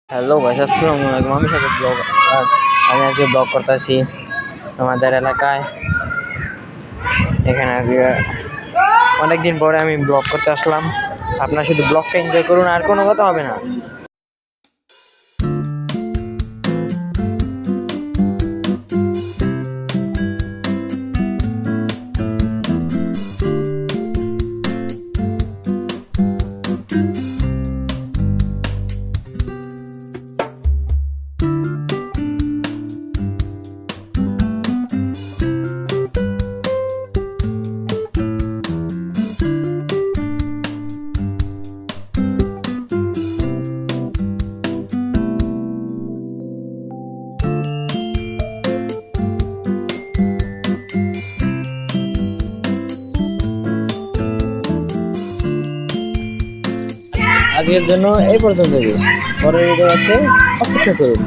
Hello guys, আসসালামু আলাইকুম। আমি সাথে ব্লগ আর আমি আজকে ব্লগ করতেছি আমাদের এলাকায়। এখানে আজকে অনেকদিন পরে আমি ব্লগ করতে আসলাম। আপনারা শুধু ব্লগটা এনজয় করুন, আর কোনো কথা হবে না। আজকের জন্য এই পর্যন্তই। পরের ভিডিওতে অপেক্ষা করুন।